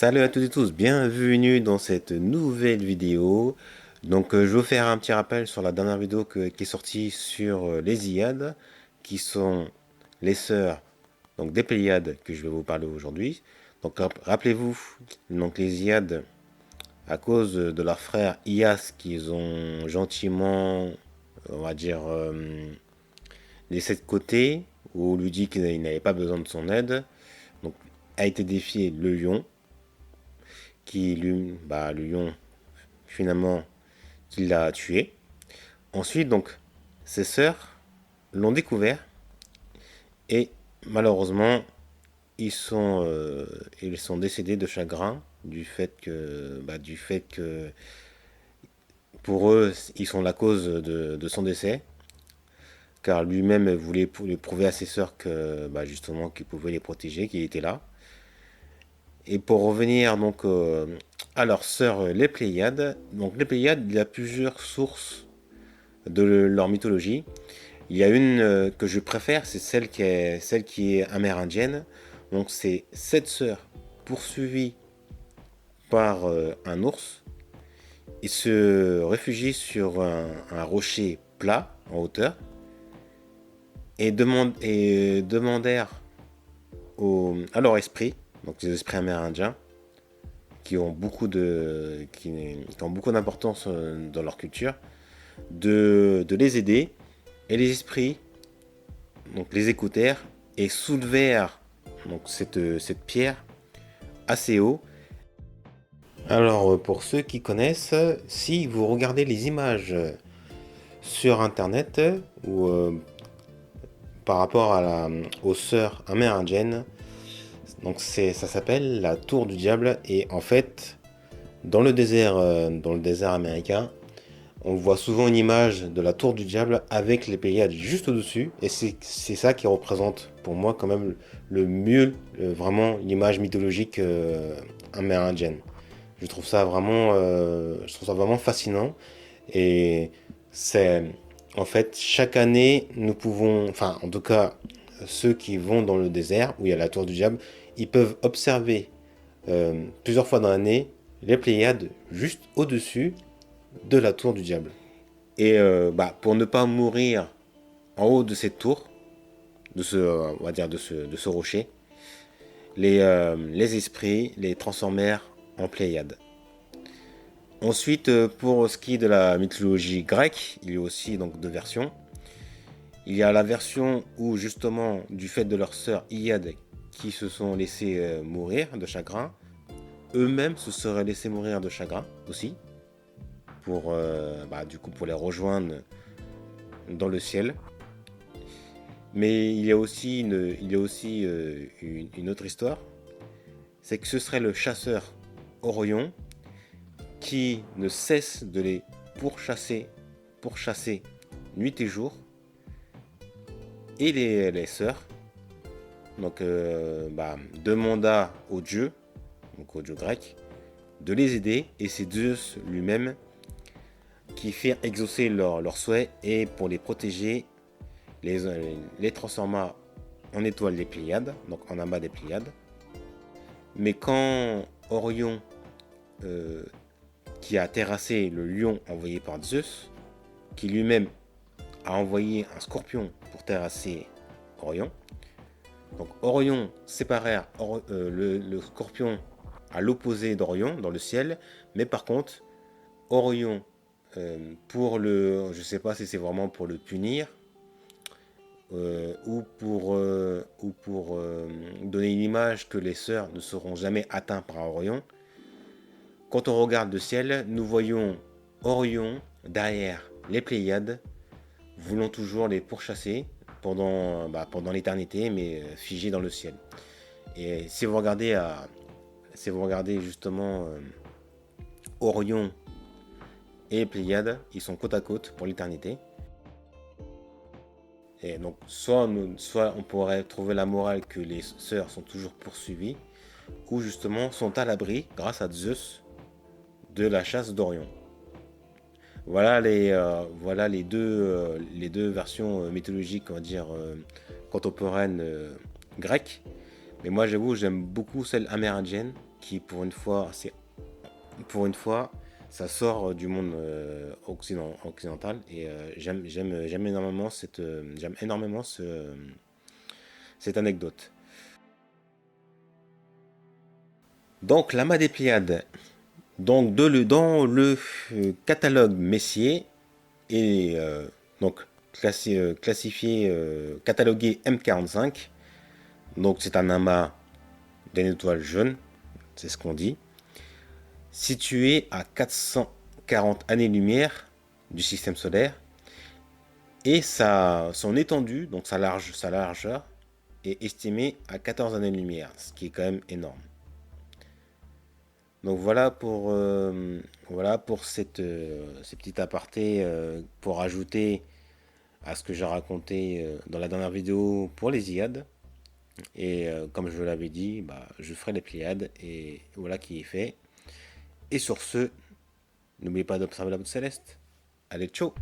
Salut à toutes et tous, bienvenue dans cette nouvelle vidéo. Je vais vous faire un petit rappel sur la dernière vidéo qui est sortie sur les Iades, qui sont les sœurs des Pléiades que je vais vous parler aujourd'hui. Rappelez-vous, les Iades, à cause de leur frère Ias, qu'ils ont gentiment, on va dire, laissé de côté, ou lui dit qu'il n'avait pas besoin de son aide, donc a été défié le lion, le lion finalement qui l'a tué. Ensuite, ses sœurs l'ont découvert et malheureusement, ils sont décédés de chagrin du fait que pour eux, ils sont la cause de son décès, car lui-même voulait prouver à ses sœurs que, justement, qu'il pouvait les protéger, qu'il était là. Et pour revenir à leurs sœurs les Pléiades, les Pléiades, il y a plusieurs sources de leur mythologie. Il y a une que je préfère, c'est celle qui est amérindienne. Donc c'est 7 sœurs poursuivies par un ours. Ils se réfugient sur un rocher plat en hauteur et demandèrent à leur esprit, donc les esprits amérindiens, qui ont beaucoup d'importance dans leur culture, de les aider. Et les esprits les écoutèrent et soulevèrent cette pierre assez haut. Alors pour ceux qui connaissent, si vous regardez les images sur internet ou par rapport aux sœurs amérindiennes, ça s'appelle la tour du diable. Et en fait, dans le désert américain, on voit souvent une image de la tour du diable avec les Pléiades juste au-dessus. Et c'est ça qui représente pour moi quand même le mieux, vraiment l'image mythologique amérindienne. Je trouve ça vraiment fascinant. Et c'est, en fait, chaque année, nous pouvons, enfin, en tout cas, ceux qui vont dans le désert où il y a la tour du diable, ils peuvent observer plusieurs fois dans l'année les Pléiades juste au-dessus de la tour du diable. Et pour ne pas mourir en haut de cette tour, on va dire de ce rocher, les esprits les transformèrent en Pléiades. Ensuite, pour ce qui est de la mythologie grecque, il y a aussi deux versions. Il y a la version où justement, du fait de leur sœur Iade, qui se sont laissés mourir de chagrin, eux-mêmes se seraient laissés mourir de chagrin aussi, pour les rejoindre dans le ciel. Mais il y a aussi une autre histoire, c'est que ce serait le chasseur Orion qui ne cesse de les pourchasser nuit et jour, et les sœurs demanda aux dieux, aux dieux grecs, de les aider, et c'est Zeus lui-même qui firent exaucer leurs souhaits, et pour les protéger, les transforma en étoiles des Pléiades, donc en amas des Pléiades. Mais quand Orion, qui a terrassé le lion envoyé par Zeus, qui lui-même a envoyé un scorpion pour terrasser Orion, donc Orion séparèrent le scorpion à l'opposé d'Orion dans le ciel, mais par contre Orion, je sais pas si c'est vraiment pour le punir, ou pour donner une image que les sœurs ne seront jamais atteintes par Orion. Quand on regarde le ciel, nous voyons Orion derrière les Pléiades, voulant toujours les pourchasser pendant l'éternité, mais figés dans le ciel. Et si vous regardez justement Orion et les Pléiades, ils sont côte à côte pour l'éternité. Et donc, soit on pourrait trouver la morale que les sœurs sont toujours poursuivies, ou justement sont à l'abri, grâce à Zeus, de la chasse d'Orion. Voilà les deux versions mythologiques, on va dire, contemporaines grecques. Mais moi, j'avoue, j'aime beaucoup celle amérindienne, qui pour une fois, ça sort du monde occidental et j'aime énormément cette anecdote. Donc l'amas des Pléiades, donc dans le catalogue Messier est donc classifié, catalogué M45. Donc c'est un amas d'une étoile jaune, c'est ce qu'on dit, situé à 440 années-lumière du système solaire, et son étendue, donc sa largeur, est estimée à 14 années-lumière, ce qui est quand même énorme. Donc voilà pour ces petits apartés, pour ajouter à ce que j'ai raconté dans la dernière vidéo pour les Iades. Et comme je l'avais dit, bah, je ferai les Pléiades et voilà qui est fait. Et sur ce, n'oubliez pas d'observer la voûte céleste. Allez, ciao!